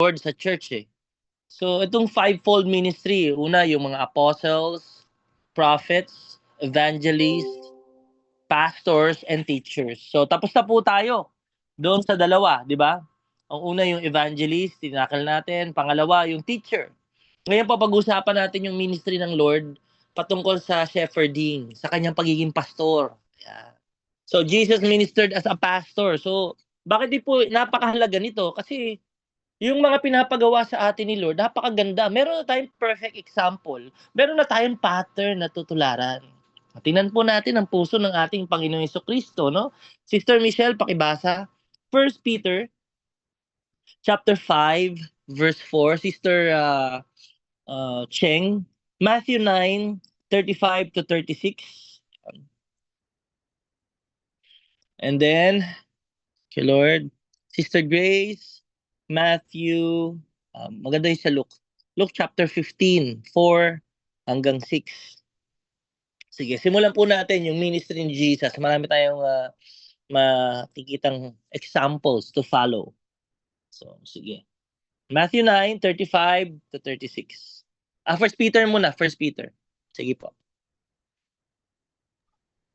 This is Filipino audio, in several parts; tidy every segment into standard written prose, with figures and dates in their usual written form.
Lord sa church eh. So itong fivefold ministry, una yung mga apostles, prophets, evangelists, pastors, and teachers. So tapos na po tayo doon sa dalawa, di ba? Ang una yung evangelist, tinakal natin. Pangalawa, yung teacher. Ngayon pag-usapan natin yung ministry ng Lord patungkol sa shepherding, sa kanyang pagiging pastor. Yeah. So Jesus ministered as a pastor. So bakit di po napakahalaga nito? Kasi yung mga pinapagawa sa atin ni Lord, napakaganda. Meron na tayong perfect example. Meron na tayong pattern na tutularan. Tingnan po natin ang puso ng ating Panginoong Jesucristo, no? Sister Michelle, pakibasa. 1 Peter chapter 5 verse 4. Sister Cheng, Matthew 9:35 to 36. And then, okay Lord, Sister Grace, Matthew, maganda yung sa Luke. Luke chapter 15, 4 hanggang 6. Sige, simulan po natin yung ministry ni Jesus. Marami tayong makikitang examples to follow. So, sige. Matthew 9:35 to 36. 1 Peter muna, 1 Peter. Sige po.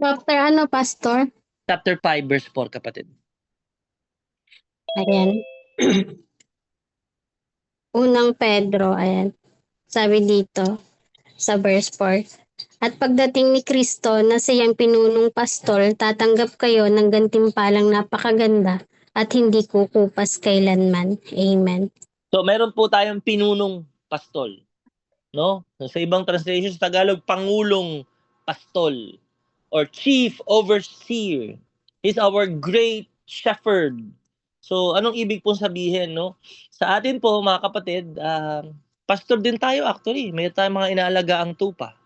Chapter ano, Pastor? Chapter 5, verse 4, kapatid. Ayan. Unang Pedro, ayan. Sabi dito sa verse 4. At pagdating ni Kristo na siyang pinunong pastol, tatanggap kayo ng gantimpalang napakaganda at hindi kukupas kailanman. Amen. So, meron po tayong pinunong pastol. No? Sa ibang translation sa Tagalog, pangulong pastol or chief overseer. He's our great shepherd. So, anong ibig pong sabihin, no? Sa atin po, mga kapatid, pastor din tayo actually. May tayong mga inaalaga ang tupa.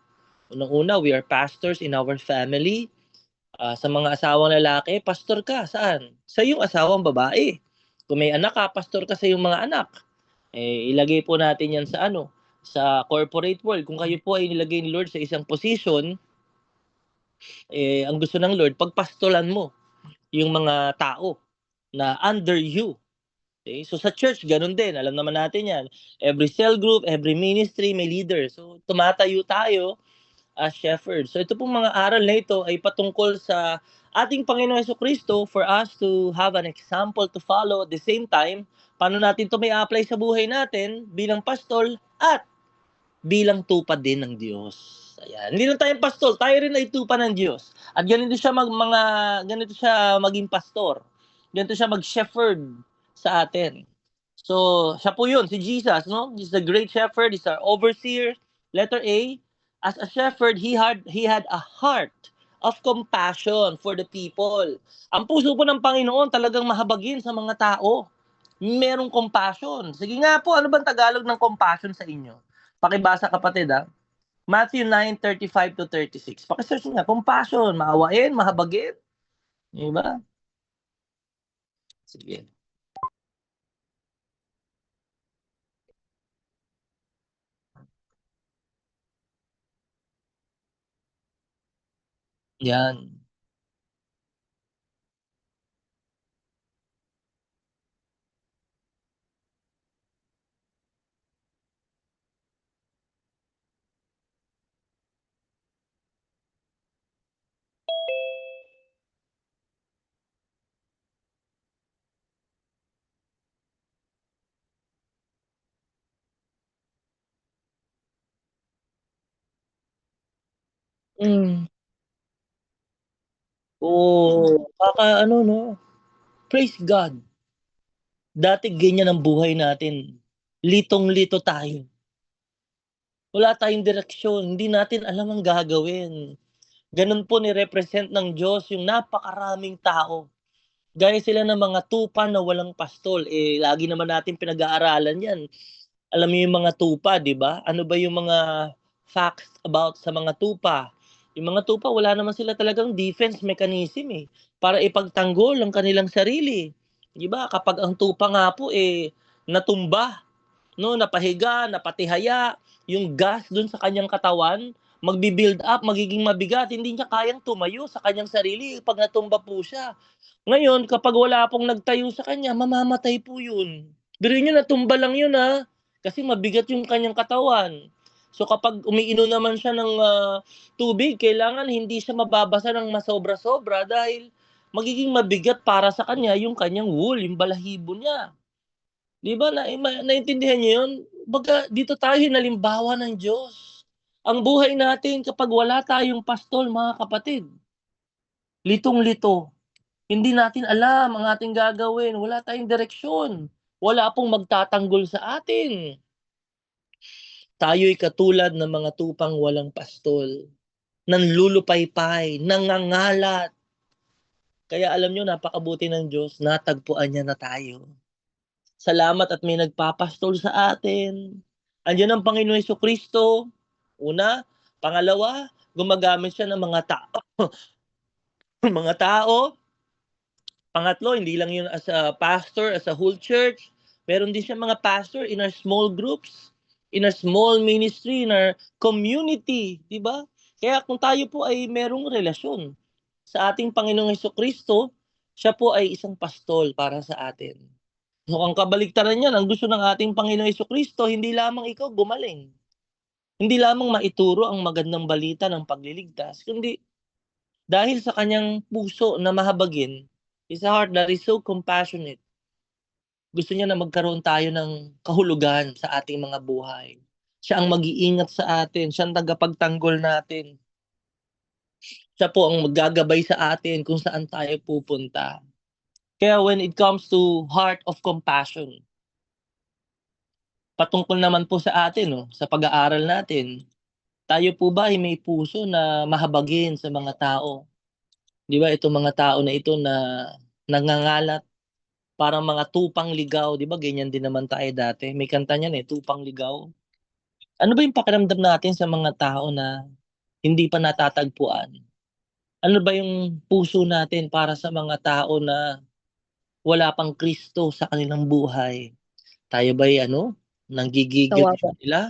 Unang-una, we are pastors in our family. Sa mga asawang lalaki, pastor ka. Saan? Sa iyong asawang babae. Kung may anak ka, pastor ka sa iyong mga anak. Ilagay po natin yan sa sa corporate world. Kung kayo po ay nilagay ni Lord sa isang position, ang gusto ng Lord, pagpastolan mo yung mga tao na under you. Okay? So sa church, ganun din. Alam naman natin yan. Every cell group, every ministry, may leader. So tumatayo tayo as shepherds. So ito pong mga aral na ito ay patungkol sa ating Panginoon Jesucristo for us to have an example to follow. At the same time, paano natin ito may apply sa buhay natin bilang pastol at bilang tupad din ng Diyos. Ayan. Hindi lang tayong pastol, tayo rin ay tupad ng Diyos. At ganito siya ganito siya maging pastor. Ganito siya mag-shepherd sa atin. So, siya po yun, si Jesus, no? He's the great shepherd, he's our overseer. Letter A, as a shepherd, he had a heart of compassion for the people. Ang puso po ng Panginoon talagang mahabagin sa mga tao. Merong compassion. Sige nga po, ano bang Tagalog ng compassion sa inyo? Pakibasa kapatid Matthew 9:35 to 36. Pakisearch nga, compassion, maawain, mahabagin. Diba? Sige. Yan. Mm. No? Praise God. Dati ganyan ang buhay natin. Litong-lito tayo. Wala tayong direksyon. Hindi natin alam ang gagawin. Ganun po ni-represent ng Diyos yung napakaraming tao. Gaya sila ng mga tupa na walang pastol. Lagi naman natin pinag-aaralan yan. Alam mo yung mga tupa, di ba? Ano ba yung mga facts about sa mga tupa? Yung mga tupa, wala naman sila talagang defense mechanism para ipagtanggol ang kanilang sarili. Di ba? Kapag ang tupa nga po natumba, no, napahiga, napatihaya, yung gas dun sa kanyang katawan, magbi-build up, magiging mabigat, hindi niya kayang tumayo sa kanyang sarili pag natumba po siya. Ngayon, kapag wala pong nagtayo sa kanya, mamamatay po yun. Biruin niyo natumba lang yun kasi mabigat yung kanyang katawan. So kapag umiinom naman siya ng tubig, kailangan hindi siya mababasa ng masobra-sobra dahil magiging mabigat para sa kanya yung kanyang wool, yung balahibo niya. 'Di ba naintindihan niyo yun? Kumbaga dito tayo halimbawa ng Diyos. Ang buhay natin kapag wala tayong pastol, mga kapatid, litong-lito. Hindi natin alam ang ating gagawin, wala tayong direksyon. Wala pong magtatanggol sa atin. Tayo'y katulad ng mga tupang walang pastol, nanlulupaypay, nangangalat. Kaya alam niyo napakabuti ng Diyos, natagpuan niya na tayo. Salamat at may nagpapastol sa atin. Andiyan ang Panginoong Jesucristo, una. Pangalawa, gumagamit siya ng mga tao. mga tao. Pangatlo, hindi lang yun as a pastor, as a whole church. Meron din siya mga pastor in our small groups, in our small ministry, in our community, di ba? Kaya kung tayo po ay merong relasyon sa ating Panginoong Jesucristo, siya po ay isang pastol para sa atin. So ang kabaligtaran niyan, ang gusto ng ating Panginoong Jesucristo, hindi lamang ikaw gumaling. Hindi lamang maituro ang magandang balita ng pagliligtas, kundi dahil sa kanyang puso na mahabagin, his heart that is so compassionate, gusto niya na magkaroon tayo ng kahulugan sa ating mga buhay. Siya ang mag-iingat sa atin, siya ang tagapagtanggol natin. Siya po ang maggagabay sa atin kung saan tayo pupunta. Kaya when it comes to heart of compassion, patungkol naman po sa atin, sa pag-aaral natin, tayo po ba ay may puso na mahabagin sa mga tao? Di ba itong mga tao na ito na nangangalat, parang mga tupang ligaw, di ba ganyan din naman tayo dati. May kanta niyan tupang ligaw. Ano ba yung pakiramdam natin sa mga tao na hindi pa natatagpuan? Ano ba yung puso natin para sa mga tao na wala pang Kristo sa kanilang buhay? Tayo ba'y nanggigigil sa Kawawa. kanila?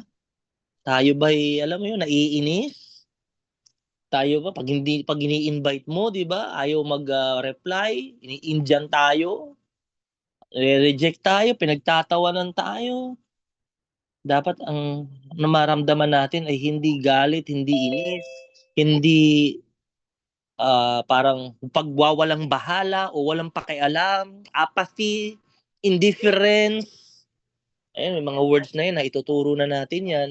Tayo ba'y alam mo yun, naiinis? Tayo ba pag ini-invite mo, 'di ba, ayaw reply, ini-Indian tayo, reject tayo, pinagtatawanan tayo. Dapat ang nararamdaman natin ay hindi galit, hindi inis, hindi parang pagwawalang bahala o walang pakialam, apathy, indifference. Ayan, may mga words na 'yan na ituturo na natin 'yan.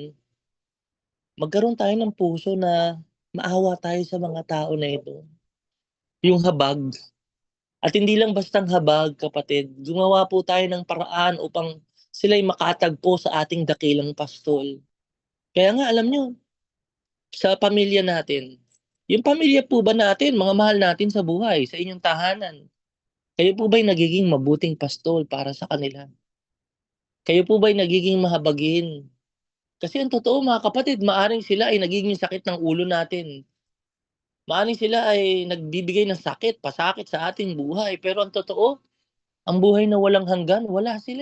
Magkaroon tayo ng puso na maawa tayo sa mga tao na ito. Yung habag. At hindi lang bastang habag, kapatid, gumawa po tayo ng paraan upang sila'y makatagpo sa ating dakilang pastol. Kaya nga alam nyo, sa pamilya natin, yung pamilya po ba natin, mga mahal natin sa buhay, sa inyong tahanan, kayo po ba'y nagiging mabuting pastol para sa kanila? Kayo po ba'y nagiging mahabagin? Kasi ang totoo mga kapatid, maaring sila ay nagiging sakit ng ulo natin. Maaring sila ay nagbibigay ng sakit, pasakit sa ating buhay. Pero ang totoo, ang buhay na walang hanggan, wala sila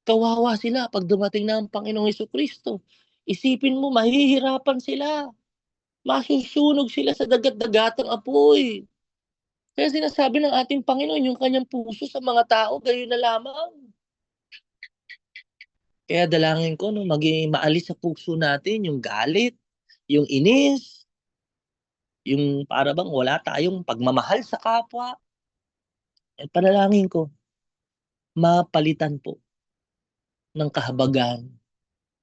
Kawawa sila pag dumating na ang Panginoong Jesucristo. Isipin mo, mahihirapan sila. Masusunog sila sa dagat-dagatang apoy. Kaya sinasabi ng ating Panginoon, yung kanyang puso sa mga tao, gayon na lamang. Kaya dalangin ko, maging maalis sa puso natin yung galit, yung inis, yung para bang wala tayong pagmamahal sa kapwa. At panalangin ko, mapalitan po ng kahabagan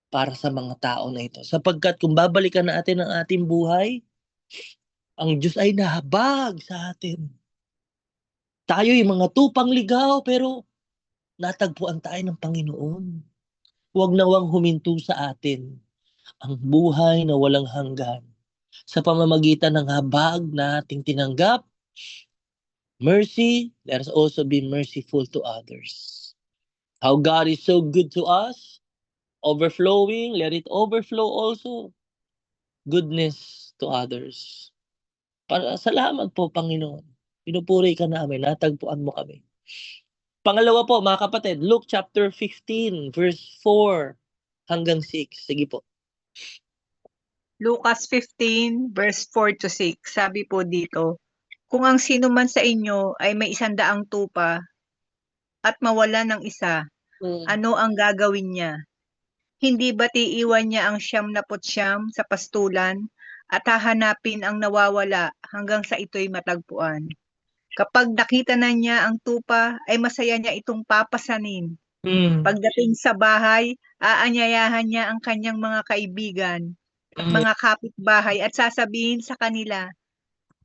para sa mga tao na ito. Sapagkat kung babalikan natin ang ating buhay, ang Diyos ay nahabag sa atin. Tayo'y mga tupang ligaw pero natagpuan tayo ng Panginoon. Huwag nawang huminto sa atin ang buhay na walang hanggan sa pamamagitan ng habag na ating tinanggap. Mercy, let us also be merciful to others. How God is so good to us, overflowing, let it overflow also goodness to others. Salamat po, Panginoon. Pinupuri ka namin, natagpuan mo kami. Pangalawa po, mga kapatid, Luke chapter 15, verse 4 hanggang 6. Sige po. Lucas 15, verse 4 to 6. Sabi po dito, kung ang sino man sa inyo ay may 100 tupa at mawala ng isa, ano ang gagawin niya? Hindi ba't iiwan niya ang 99 sa pastulan at hahanapin ang nawawala hanggang sa ito'y matagpuan? Kapag nakita na niya ang tupa, ay masaya niya itong papasanin. Mm. Pagdating sa bahay, aanyayahan niya ang kanyang mga kaibigan at Mm. mga kapitbahay at sasabihin sa kanila,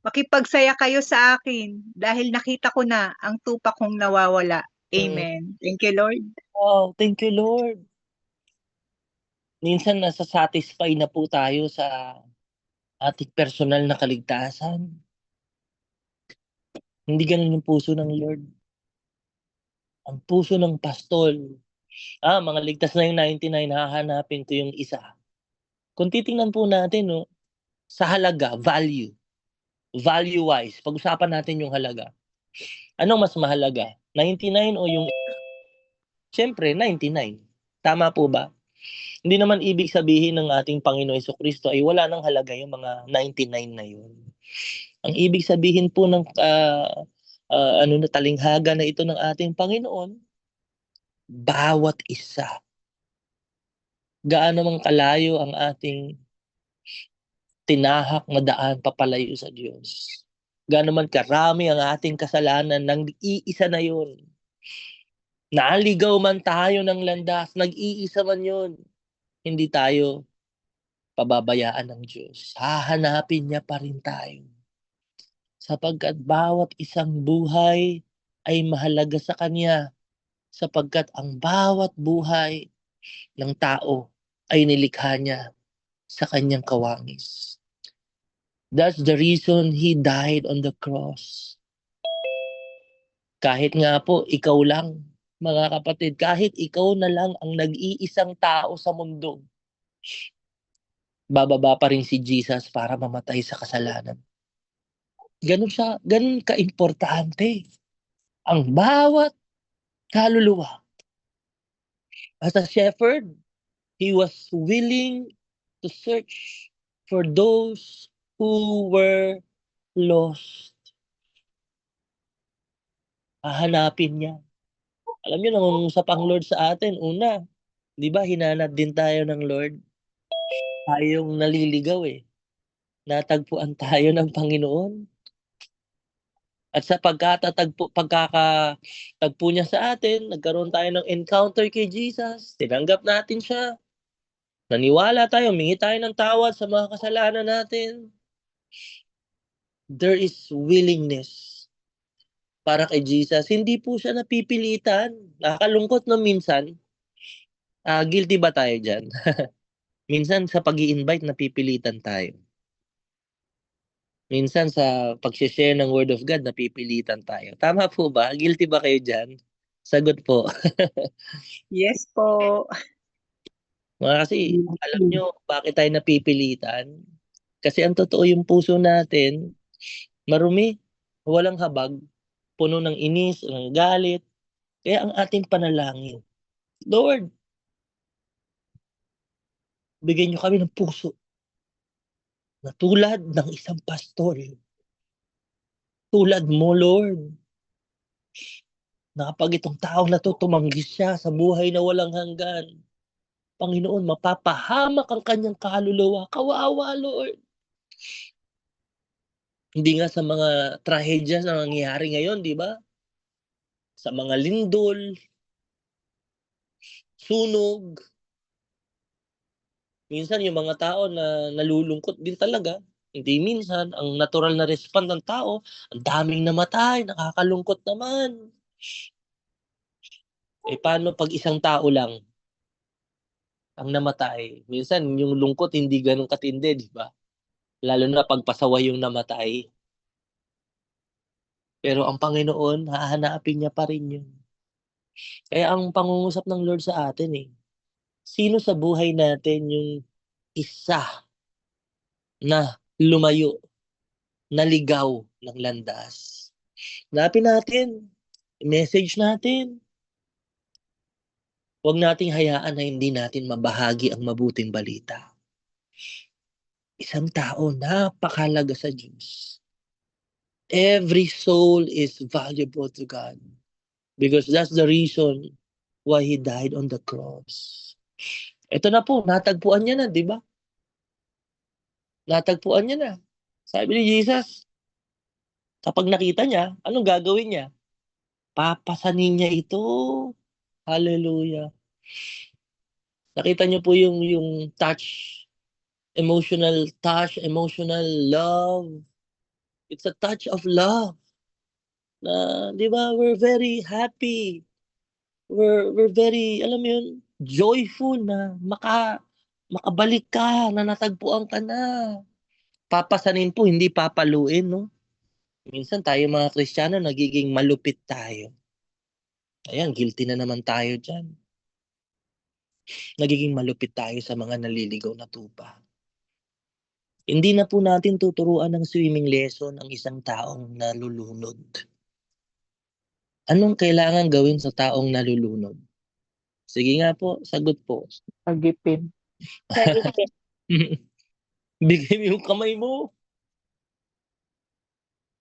"Makipagsaya kayo sa akin dahil nakita ko na ang tupa kong nawawala." Mm. Amen. Thank you, Lord. Wow, thank you, Lord. Minsan nasa-satisfy na po tayo sa ating personal na kaligtasan. Hindi ganun yung puso ng Lord. Ang puso ng pastol, mga ligtas na yung 99, hahanapin ko yung isa. Kung titingnan po natin, no, sa halaga, value-wise, pag-usapan natin yung halaga. Anong mas mahalaga? 99 o yung... Siyempre, 99. Tama po ba? Hindi naman ibig sabihin ng ating Panginoon Jesucristo ay wala nang halaga yung mga 99 na yun. Ang ibig sabihin po ng talinghaga na ito ng ating Panginoon, bawat isa. Gaano mang kalayo ang ating tinahak na daan papalayo sa Diyos. Gaano man karami ang ating kasalanan, nang iisa na yun. Naligaw man tayo ng landas, nag-iisa man yun. Hindi tayo pababayaan ng Diyos. Hahanapin niya pa rin tayo. Sapagkat bawat isang buhay ay mahalaga sa Kanya. Sapagkat ang bawat buhay ng tao ay nilikha niya sa Kanyang kawangis. That's the reason He died on the cross. Kahit nga po, ikaw lang, mga kapatid, kahit ikaw na lang ang nag-iisang tao sa mundo, bababa pa rin si Jesus para mamatay sa kasalanan. Ganun ka-importante ang bawat kaluluwa. As a shepherd, he was willing to search for those who were lost. Hahanapin niya. Alam niyo, nangungusap ang Lord sa atin. Una, di ba, hinanap din tayo ng Lord. Tayong naliligaw eh. Natagpuan tayo ng Panginoon. At sa pagkakatagpo niya sa atin, nagkaroon tayo ng encounter kay Jesus, tinanggap natin siya, naniwala tayo, humingi tayo ng tawad sa mga kasalanan natin. There is willingness para kay Jesus. Hindi po siya napipilitan. Nakakalungkot no minsan. Guilty ba tayo dyan? Minsan sa pag-i-invite, napipilitan tayo. Minsan sa pag-share ng Word of God, napipilitan tayo. Tama po ba? Guilty ba kayo dyan? Sagot po. Yes po. Kasi alam nyo, bakit tayo napipilitan? Kasi ang totoo, yung puso natin, marumi, walang habag, puno ng inis, ng galit. Kaya ang ating panalangin, Lord, bigyan nyo kami ng puso na tulad ng isang pastor. Tulad mo, Lord. Na kapag itong taong na to tumanggi siya sa buhay na walang hanggan, Panginoon, mapapahamak ang kanyang kaluluwa. Kawawa, Lord. Hindi nga sa mga trahedya na nangyayari ngayon, di ba? Sa mga lindol, sunog. Minsan yung mga tao na nalulungkot din talaga. Hindi minsan, ang natural na response ng tao, ang daming namatay, nakakalungkot naman. Paano pag isang tao lang ang namatay? Minsan yung lungkot hindi ganun katindi, di ba? Lalo na pag pasaway yung namatay. Pero ang Panginoon, hahanapin niya pa rin yun. Kaya ang pangungusap ng Lord sa atin sino sa buhay natin yung isa na lumayo, naligaw ng landas? Hanapin natin, message natin. Huwag nating hayaan na hindi natin mabahagi ang mabuting balita. Isang tao, napakahalaga sa Diyos. Every soul is valuable to God. Because that's the reason why He died on the cross. Ito na po, natagpuan niya na, di ba? Natagpuan niya na. Sabi ni Jesus, kapag nakita niya, anong gagawin niya? Papasanin niya ito. Hallelujah. Nakita niyo po yung emotional love. It's a touch of love. Na, di ba, we're very happy. We're very, alam mo yun, joyful na makabalik ka, na natagpuan ka na. Papasanin po, hindi papaluin, no? Minsan tayo mga Kristiyano, nagiging malupit tayo. Ayan, guilty na naman tayo dyan. Nagiging malupit tayo sa mga naliligaw na tupa. Hindi na po natin tuturuan ng swimming lesson ang isang taong nalulunod. Anong kailangan gawin sa taong nalulunod? Sige nga po, sagot po. Agipin. Bigay mo yung kamay mo.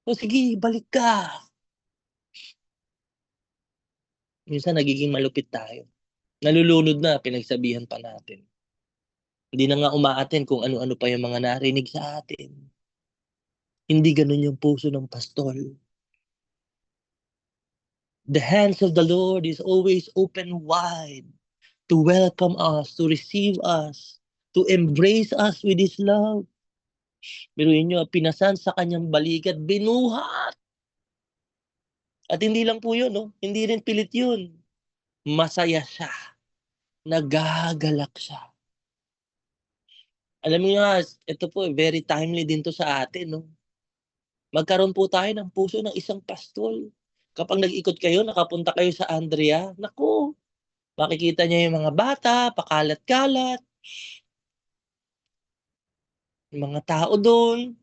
O sige, balik ka. Minsan nagiging malupit tayo. Nalulunod na, pinagsabihan pa natin. Hindi na nga umaaten kung ano-ano pa yung mga narinig sa atin. Hindi ganun yung puso ng pastol. The hands of the Lord is always open wide to welcome us, to receive us, to embrace us with His love. Biruin nyo, pinasan sa kanyang balikat, binuhat. At hindi lang po yun, no? Hindi rin pilit yun. Masaya siya. Nagagalak siya. Alam niyo nga, ito po, very timely din to sa atin, no? Magkaroon po tayo ng puso ng isang pastol. Kapag nag-ikot kayo, nakapunta kayo sa Andrea, naku, makikita niya yung mga bata, pakalat-kalat, yung mga tao doon.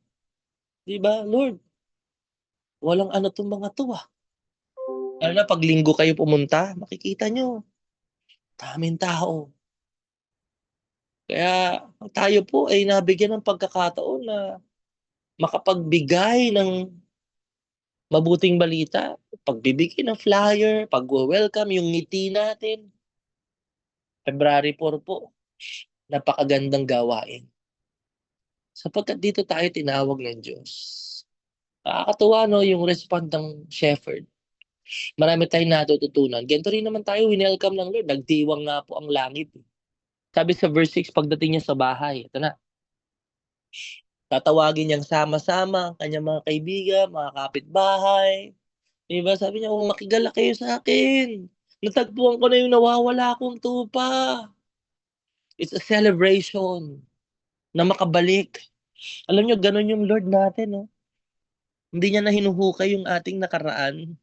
Diba, Lord, walang ano tong mga to, ah. Lalo na pag linggo kayo pumunta, makikita nyo, daming tao. Kaya tayo po ay nabigyan ng pagkakataon na makapagbigay ng mabuting balita, pagbibigay ng flyer, pag-welcome, yung ngiti natin. February 4 po, napakagandang gawain. Sapagkat dito tayo tinawag ng Diyos. Nakakatuwa, no, yung respond ng shepherd. Marami tayong natututunan. Ganito rin naman tayo, winelcome ng Lord. Nagdiwang nga po ang langit. Sabi sa verse 6, pagdating niya sa bahay, ito na. Tatawagin niyang sama-sama ang kanyang mga kaibigan, mga kapitbahay. Diba? Sabi niya, makigala kayo sa akin. Natagpuan ko na yung nawawala akong tupa. It's a celebration na makabalik. Alam niyo, ganun yung Lord natin, no? Hindi niya na hinuhukay yung ating nakaraan.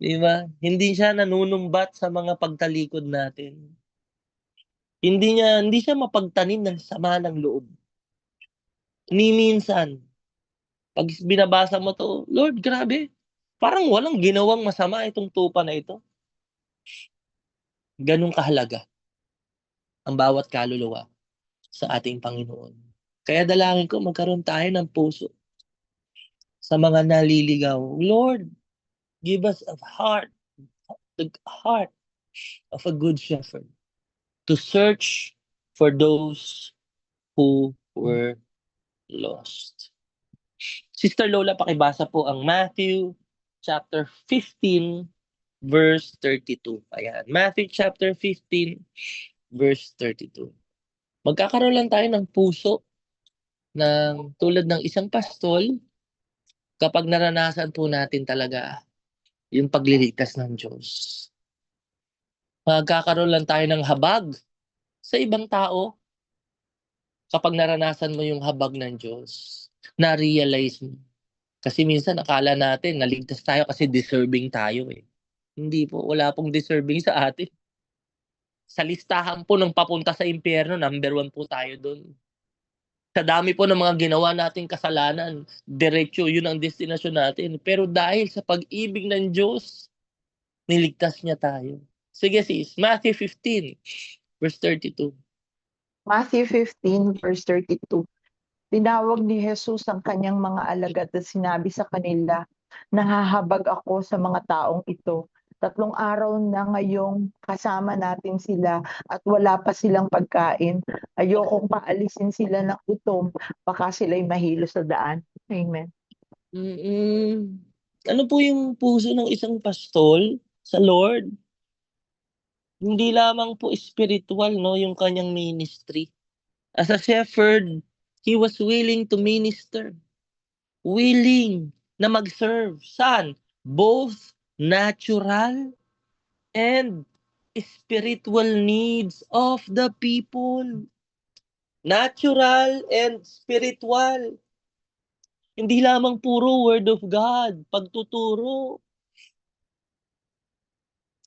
Diba? Hindi siya nanunumbat sa mga pagtalikod natin. Hindi siya mapagtanim ng sama ng loob. Ni minsan, pag binabasa mo to, Lord, grabe, parang walang ginawang masama itong tupa na ito. Ganun kahalaga ang bawat kaluluwa sa ating Panginoon. Kaya dalangin ko, magkaroon tayo ng puso sa mga naliligaw. Lord, give us a heart, the heart of a good shepherd to search for those who were lost. Sister Lola, pakibasa po ang Matthew chapter 15 verse 32. Ayan, Matthew chapter 15 verse 32. Magkakaroon lang tayo ng puso ng tulad ng isang pastol kapag naranasan po natin talaga yung pagliligtas ng Diyos. Magkakaroon lang tayo ng habag sa ibang tao kapag naranasan mo yung habag ng Diyos. Na-realize mo. Kasi minsan akala natin naligtas tayo kasi deserving tayo eh. Hindi po, wala pong deserving sa atin. Sa listahan po ng papunta sa impyerno, number 1 po tayo doon. Sa dami po ng mga ginawa nating kasalanan, diretso yun ang destinasyon natin. Pero dahil sa pag-ibig ng Diyos, niligtas niya tayo. Sige sis, Matthew 15, verse 32. Matthew 15 verse 32. Tinawag ni Jesus ang kanyang mga alagad at sinabi sa kanila, nahahabag ako sa mga taong ito 3 araw na ngayong kasama natin sila at wala pa silang pagkain. Ayokong paalisin sila ng gutom, baka sila'y mahilo sa daan. Amen. Ano po yung puso ng isang pastol sa Lord? Hindi lamang po spiritual, no, yung kanyang ministry. As a shepherd, he was willing to minister. Willing na mag-serve. Saan? Both natural and spiritual needs of the people. Natural and spiritual. Hindi lamang puro word of God, pagtuturo.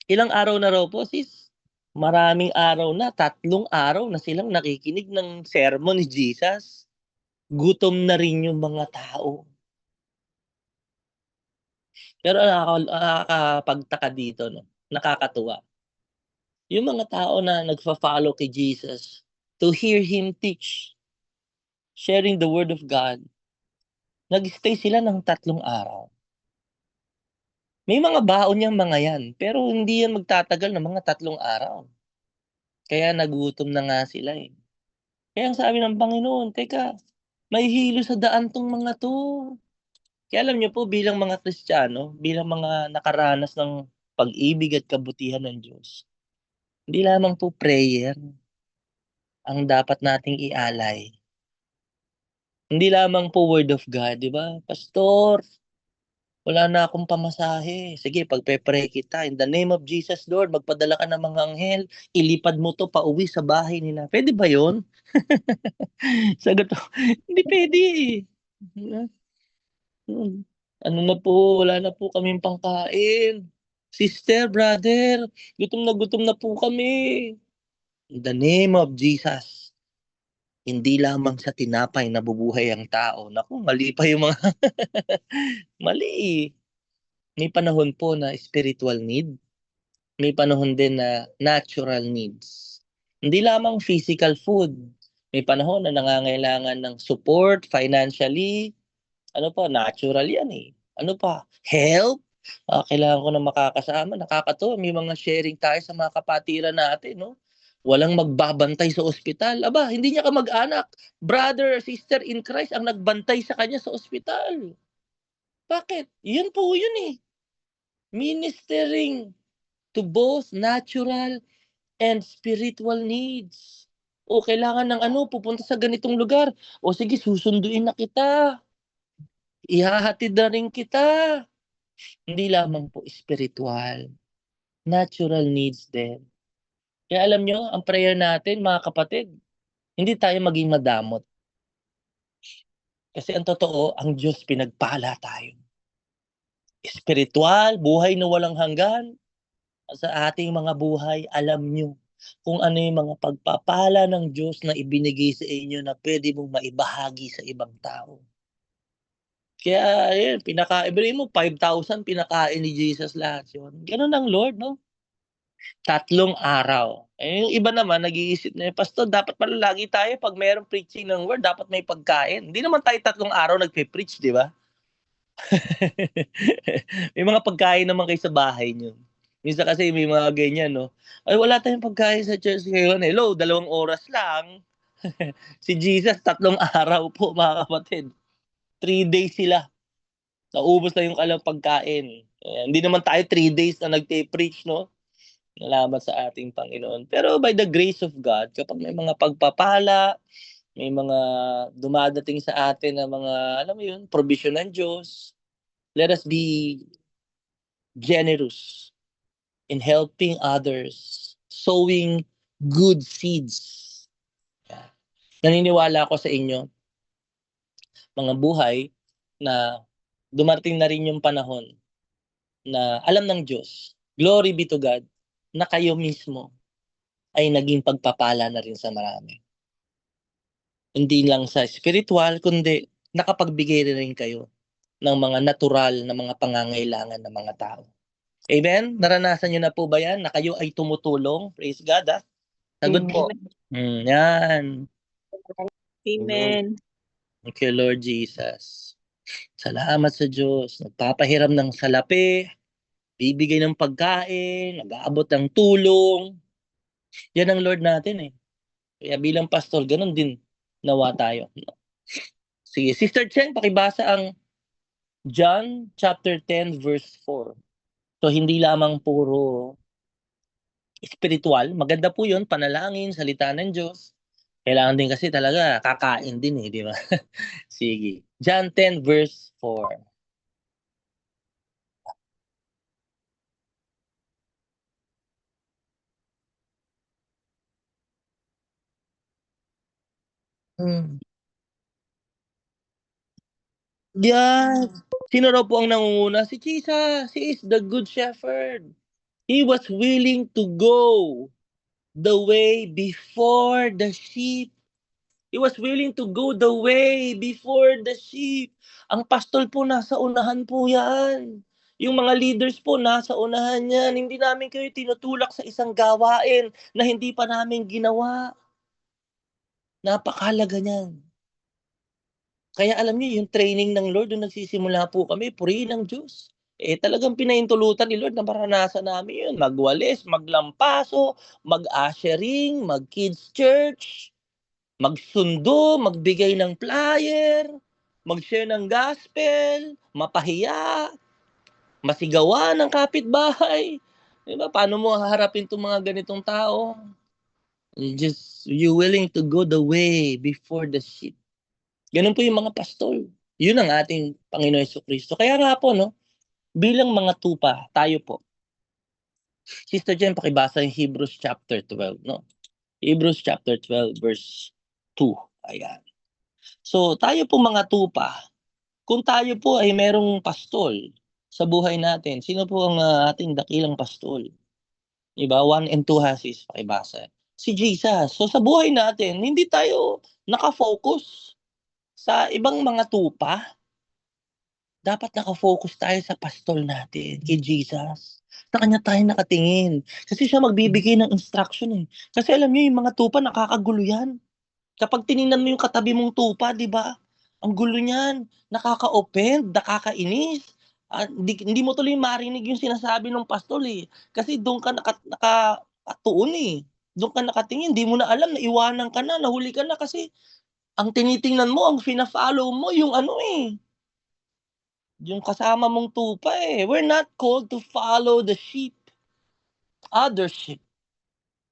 Ilang araw na raw po, sis? Maraming araw na, 3 araw na silang nakikinig ng sermon ni Jesus. Gutom na rin yung mga tao. Pero nakakapagtaka dito, no? Nakakatuwa. Yung mga tao na nagfa-follow kay Jesus, to hear Him teach, sharing the Word of God, nag-stay sila ng 3 araw. May mga baon yang mga yan, pero hindi yan magtatagal ng mga 3 araw. Kaya nagutom na nga sila eh. Kaya ang sabi ng Panginoon, teka, may hilo sa daan tong mga to. Kaya alam niyo po, bilang mga Kristiyano, bilang mga nakaranas ng pag-ibig at kabutihan ng Diyos, hindi lamang po prayer ang dapat nating ialay. Hindi lamang po word of God, di ba? Pastor, wala na akong pamasahe. Sige, pagpe-pray kita. In the name of Jesus, Lord, magpadala ka ng mga anghel, ilipad mo to pauwi sa bahay nila. Pwede ba yun? Sagot ko, hindi pwede eh. Ano na po, wala na po kaming pangkain. Sister, brother, gutom na po kami. In the name of Jesus, hindi lamang sa tinapay nabubuhay ang tao. Naku, mali pa yung mga mali. May panahon po na spiritual need. May panahon din na natural needs. Hindi lamang physical food. May panahon na nangangailangan ng support financially. Ano pa, natural yan eh. Ano pa, help. Kailangan ko na makakasama. Nakakatuwa, may mga sharing tayo sa mga kapatiran natin, no? Walang magbabantay sa ospital. Aba, hindi niya kamag-anak. Brother, sister in Christ ang nagbantay sa kanya sa ospital. Bakit? Yun po yun eh. Ministering to both natural and spiritual needs. O kailangan ng ano, pupunta sa ganitong lugar. O sige, susunduin na kita. Ihahatid na rin kita. Hindi lamang po spiritual. Natural needs din. Kaya alam nyo, ang prayer natin, mga kapatid, hindi tayo maging madamot. Kasi ang totoo, ang Diyos pinagpala tayo. Spiritual, buhay na walang hanggan. Sa ating mga buhay, alam nyo kung ano yung mga pagpapala ng Diyos na ibinigay sa inyo na pwede mong maibahagi sa ibang tao. Kaya, yun, ibigay mo, 5,000 pinakain ni Jesus lahat yun. Ganun ang Lord, no? 3 araw. Eh, yung iba naman, nag-iisip na, Pastor, dapat pala lagi tayo, pag mayroong preaching ng word, dapat may pagkain. Hindi naman tayo 3 araw nagpe-preach, di ba? May mga pagkain naman kayo sa bahay nyo. Minsan kasi may mga ganyan, no? Ay, wala tayong pagkain sa church ngayon. Hello, 2 oras lang. Si Jesus, 3 araw po, mga kapatid. 3 days sila. Naubos na yung kalang pagkain. Hindi naman tayo 3 days na nagte-preach, no? Salamat sa ating Panginoon. Pero by the grace of God, kapag may mga pagpapala, may mga dumadating sa atin na mga, alam mo yun, provision ng Diyos, let us be generous in helping others, sowing good seeds. Naniniwala ako sa inyo, mga buhay, na dumating na rin yung panahon na alam ng Diyos, glory be to God, na kayo mismo ay naging pagpapala na rin sa marami. Hindi lang sa spiritual, kundi nakapagbigay rin kayo ng mga natural na mga pangangailangan ng mga tao. Amen? Naranasan nyo na po ba yan na kayo ay tumutulong? Praise God, ha? Sagot po. Yan. Amen. Thank you, Lord Jesus. Salamat sa Diyos. Nagpapahiram ng salapi, bibigay ng pagkain, nag-aabot ng tulong. Yan ang Lord natin eh. Kaya bilang pastor, ganun din nawa tayo. Sige, Sister Cheng, pakibasa ang John chapter 10 verse 4. So hindi lamang puro spiritual, maganda po 'yun, panalangin, salita ng Diyos. Kailangan din kasi talaga kakain din eh, di ba? Sige. John 10 verse 4. Hmm. Yes. Sino raw po ang nangunguna? Si Jesus. He is the good shepherd. He was willing to go the way before the sheep. He was willing to go the way before the sheep. Ang pastol po nasa unahan po yan. Yung mga leaders po nasa unahan yan. Hindi namin kayo tinutulak sa isang gawain na hindi pa namin ginawa. Napakahalaga niyan. Kaya alam niyo, yung training ng Lord, nung nagsisimula po kami, purihin ng Diyos. Talagang pinahintulutan ni Lord na maranasan namin yun. Magwalis, maglampaso, mag-ushering, mag-kids church, magsundo, magbigay ng flyer, mag-share ng gospel, mapahiya, masigawan ng kapitbahay. Diba? Paano mo haharapin itong mga ganitong tao? You willing to go the way before the sheep. Ganun po yung mga pastol. Yun ang ating Panginoon Jesucristo. Kaya nga po, no, bilang mga tupa, tayo po. Sister Jen, pakibasa yung Hebrews chapter 12, no? Hebrews chapter 12, verse 2. Ayan. So, tayo po mga tupa, kung tayo po ay merong pastol sa buhay natin, sino po ang ating dakilang pastol? Diba? 1 and 2 hasis, pakibasa. Si Jesus. So, sa buhay natin, hindi tayo nakafocus sa ibang mga tupa. Dapat nakafocus tayo sa pastol natin, kay Jesus. Sa kanya tayo nakatingin. Kasi siya magbibigay ng instruction eh. Kasi alam niyo, yung mga tupa, nakakagulo yan. Kapag tiningnan mo yung katabi mong tupa, di ba? Ang gulo niyan. Nakaka-offend, nakakainis. Hindi mo tuloy marinig yung sinasabi ng pastol eh. Kasi doon ka nakatuon eh. Doon ka nakatingin, di mo na alam, naiwanan ka na, nahuli ka na kasi ang tinitingnan mo, ang fina-follow mo, yung ano eh. Yung kasama mong tupa eh. We're not called to follow the sheep. Other sheep.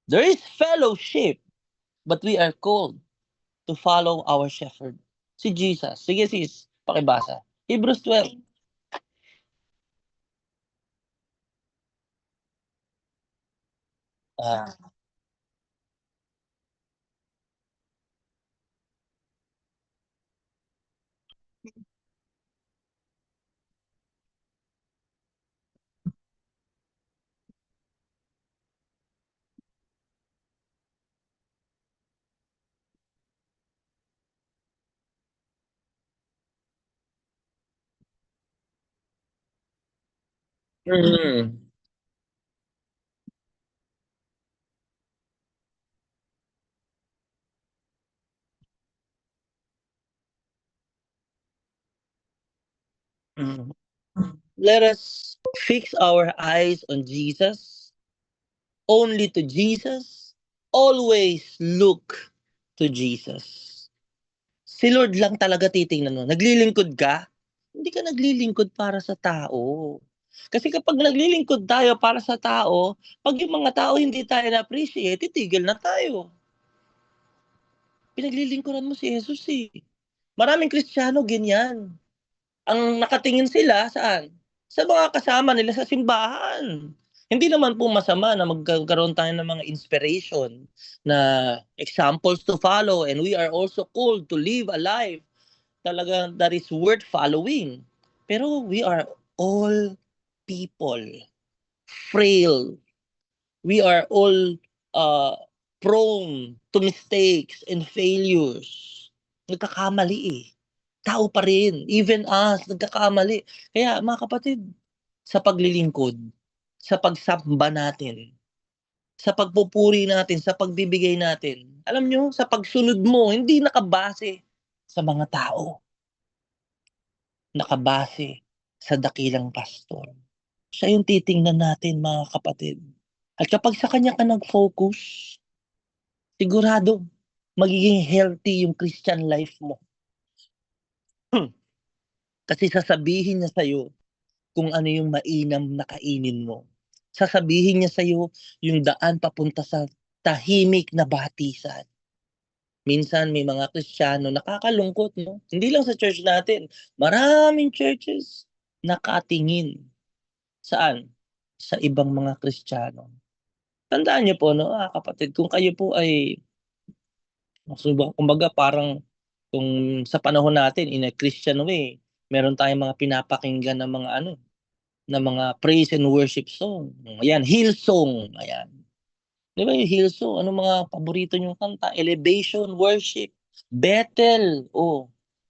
There is fellowship, but we are called to follow our shepherd. Si Jesus. Sige sis, pakibasa. Hebrews 12. Ah. Mm. Mm. Let us fix our eyes on Jesus, only to Jesus, always look to Jesus. Si Lord lang talaga titingnan mo. Naglilingkod ka, hindi ka naglilingkod para sa tao. Kasi kapag naglilingkod tayo para sa tao, pag yung mga tao hindi tayo na-appreciate, titigil na tayo. Pinaglilingkuran mo si Jesus eh. Maraming Kristiyano ganyan. Ang nakatingin sila saan? Sa mga kasama nila sa simbahan. Hindi naman po masama na magkaroon tayo ng mga inspiration na examples to follow, and we are also called to live a life talaga that is worth following. Pero we are all people, frail. We are all prone to mistakes and failures. Nagkakamali eh. Tao pa rin. Even us, nagkakamali. Kaya mga kapatid, sa paglilingkod, sa pagsamba natin, sa pagpupuri natin, sa pagbibigay natin, alam nyo, sa pagsunod mo, hindi nakabase sa mga tao. Nakabase sa dakilang pastor. Siya yung titingnan natin, mga kapatid. At kapag sa kanya ka nag-focus, sigurado, magiging healthy yung Christian life mo. Kasi sasabihin niya sa'yo kung ano yung mainam na kainin mo. Sasabihin niya sa'yo yung daan papunta sa tahimik na batisan. Minsan may mga Kristiyano, nakakalungkot, no? Hindi lang sa church natin. Maraming churches nakatingin. Saan? Sa ibang mga Kristiyano. Tandaan niyo po, no, kapatid, kung kayo po ay, kumbaga parang, kung sa panahon natin, in a Christian way, meron tayong mga pinapakinggan na mga na mga praise and worship song. Ayan, Hillsong. Ayan. Di ba yung Hillsong? Ano mga paborito niyong kanta? Elevation, worship, Bethel.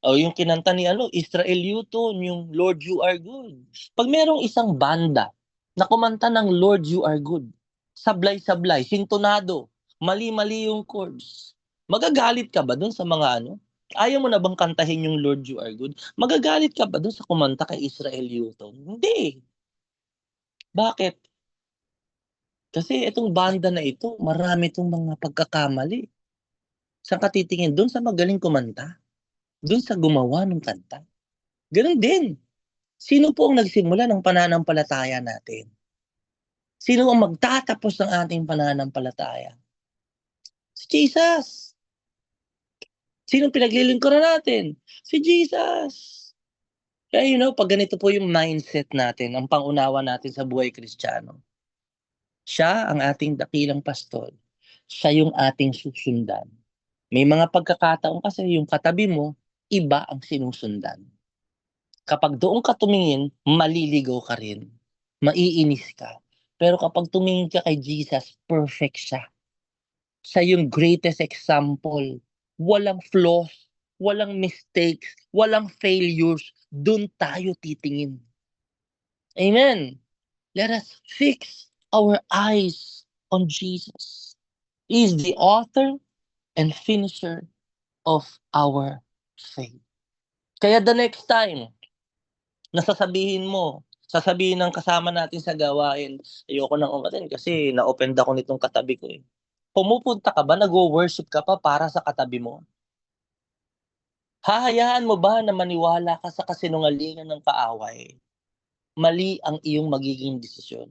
Yung kinanta ni Israel Houghton, yung Lord You Are Good. Pag merong isang banda na kumanta ng Lord You Are Good, sablay-sablay, sintonado, mali-mali yung chords, magagalit ka ba dun sa mga Ayaw mo na bang kantahin yung Lord You Are Good? Magagalit ka ba dun sa kumanta kay Israel Houghton? Hindi. Bakit? Kasi itong banda na ito, marami itong mga pagkakamali. Saan ka titingin? Doon sa magaling kumanta. Doon sa gumawa ng kanta. Ganun din. Sino po ang nagsimula ng pananampalataya natin? Sino ang magtatapos ng ating pananampalataya? Si Jesus. Sino pinaglilingkuran natin? Si Jesus. Kaya pag ganito po yung mindset natin, ang pangunawa natin sa buhay Kristiyano. Siya ang ating dakilang pastol. Siya yung ating susundan. May mga pagkakataon kasi yung katabi mo, iba ang sinusundan. Kapag doon ka tumingin, maliligaw ka rin. Maiinis ka. Pero kapag tumingin ka kay Jesus, perfect siya. Siya yung greatest example. Walang flaws, walang mistakes, walang failures. Doon tayo titingin. Amen. Let us fix our eyes on Jesus. He is the author and finisher of our faith. Kaya the next time, sasabihin ng kasama natin sa gawain, ayoko nang umaten kasi na-offend ako nitong katabi ko eh. Pumupunta ka ba, nag-worship ka pa para sa katabi mo? Hahayaan mo ba na maniwala ka sa kasinungalingan ng kaaway? Mali ang iyong magiging desisyon.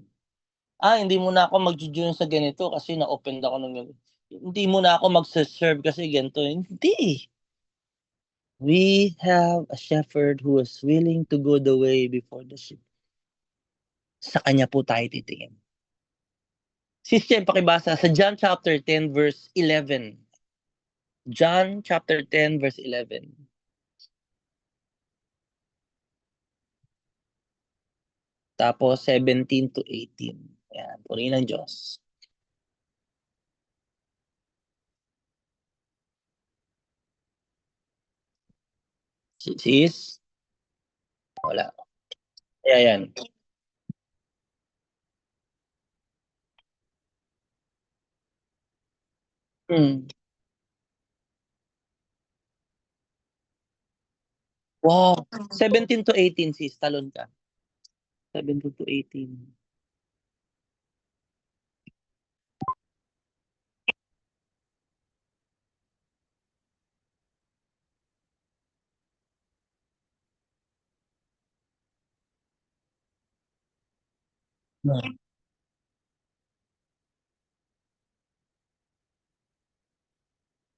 Hindi mo na ako mag-join sa ganito kasi na-offend ako ng ganito. Hindi mo na ako mag-serve kasi ganito. Hindi. We have a shepherd who is willing to go the way before the sheep. Sa kanya po tayo titingin. Sister, pakibasa sa John chapter 10 verse 11. John chapter 10 verse 11. Tapos 17 to 18. Ayan, purihin ng Diyos. Sis? Wala. Ayan. Wow. 17 to 18, sis. Talon ka. 17 to 18.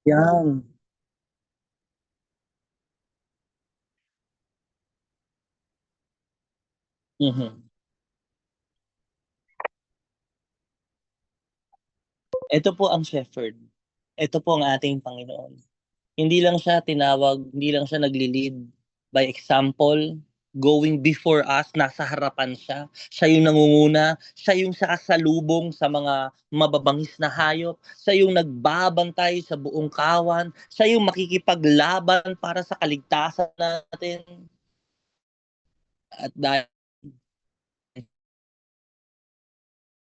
Yan. Mhm. Ito po ang shepherd. Ito po ang ating Panginoon. Hindi lang siya nagli-lead by example, going before us, nasa harapan siya. Siya yung nangunguna, siya yung sakasalubong sa mga mababangis na hayop, siya yung nagbabantay sa buong kawan, siya yung makikipaglaban para sa kaligtasan natin. At dahil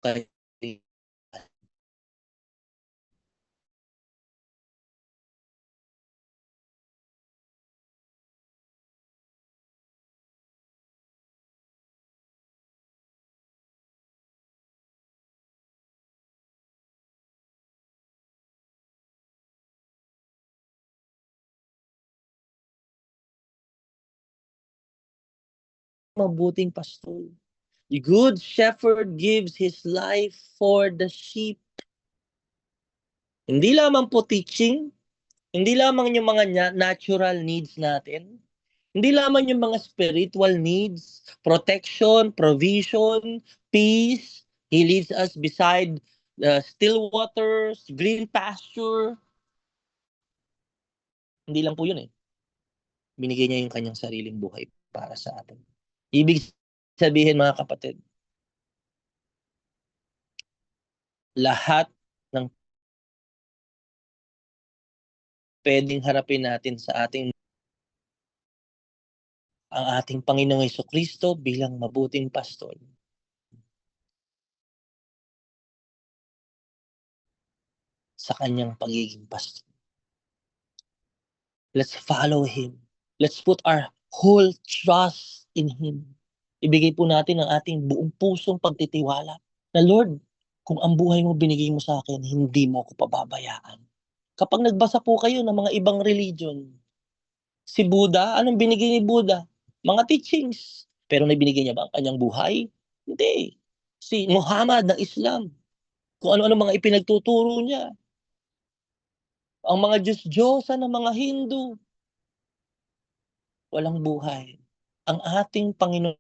kay mabuting pastol. The good shepherd gives his life for the sheep. Hindi lamang po teaching, hindi lamang yung mga natural needs natin, hindi lamang yung mga spiritual needs, protection, provision, peace. He leads us beside the still waters, green pasture. Hindi lang po yun eh. Binigay niya yung kanyang sariling buhay para sa atin. Ibig sabihin mga kapatid, lahat ng pwedeng harapin natin sa ating ang ating Panginoong Jesucristo bilang mabuting pastol. Sa kanyang pagiging pastol. Let's follow Him. Let's put our whole trust in Him. Ibigay po natin ang ating buong pusong pagtitiwala na Lord, kung ang buhay mo binigay mo sa akin, hindi mo ko pababayaan. Kapag nagbasa po kayo ng mga ibang religion, si Buddha, anong binigay ni Buddha? Mga teachings. Pero binigay niya ba ang kanyang buhay? Hindi. Si Muhammad ng Islam, kung ano-ano mga ipinagtuturo niya. Ang mga Diyos-Diyosa ng mga Hindu, walang buhay. Ang ating Panginoong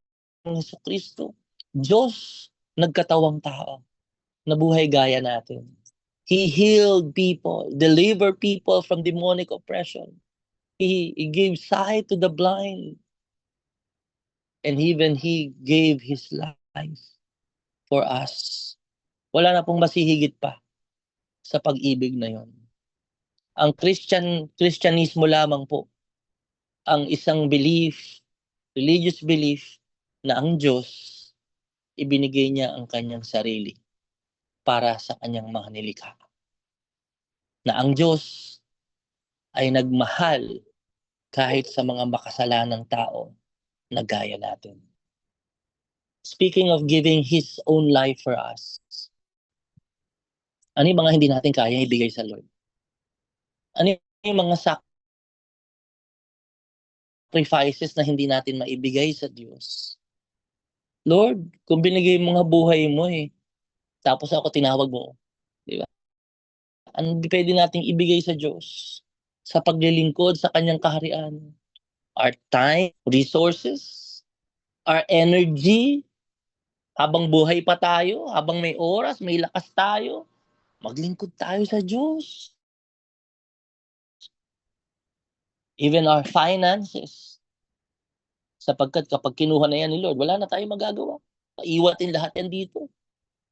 Jesucristo, Diyos nagkatawang tao, nabuhay gaya natin. He healed people, delivered people from demonic oppression. He gave sight to the blind. And even He gave His life for us. Wala na pong masihigit pa sa pag-ibig na yon. Ang Kristyanismo lamang po ang isang belief, religious belief, na ang Diyos, ibinigay niya ang kanyang sarili para sa kanyang mga nilikha. Na ang Diyos ay nagmahal kahit sa mga makasalanang tao na gaya natin. Speaking of giving His own life for us, ano yung mga hindi natin kaya ibigay sa Lord? Ano yung mga sacrifices na hindi natin maibigay sa Diyos? Lord, kung binigay mo nga buhay mo tapos ako tinawag mo, di ba? Ano pwede nating ibigay sa Diyos sa paglilingkod sa kanyang kaharian? Our time, resources, our energy, habang buhay pa tayo, habang may oras, may lakas tayo, maglingkod tayo sa Diyos. Even our finances. Sapagkat kapag kinuha na yan ni Lord, wala na tayong magagawa. Iwatin lahat yan dito.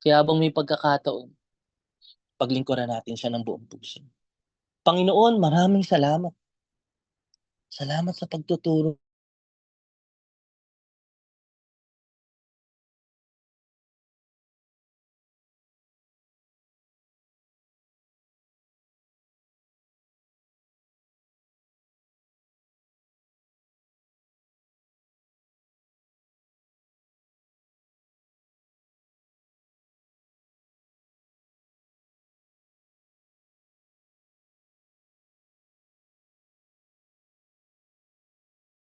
Kaya habang may pagkakataon, paglingkuran natin siya ng buong puso. Panginoon, maraming salamat. Salamat sa pagtuturo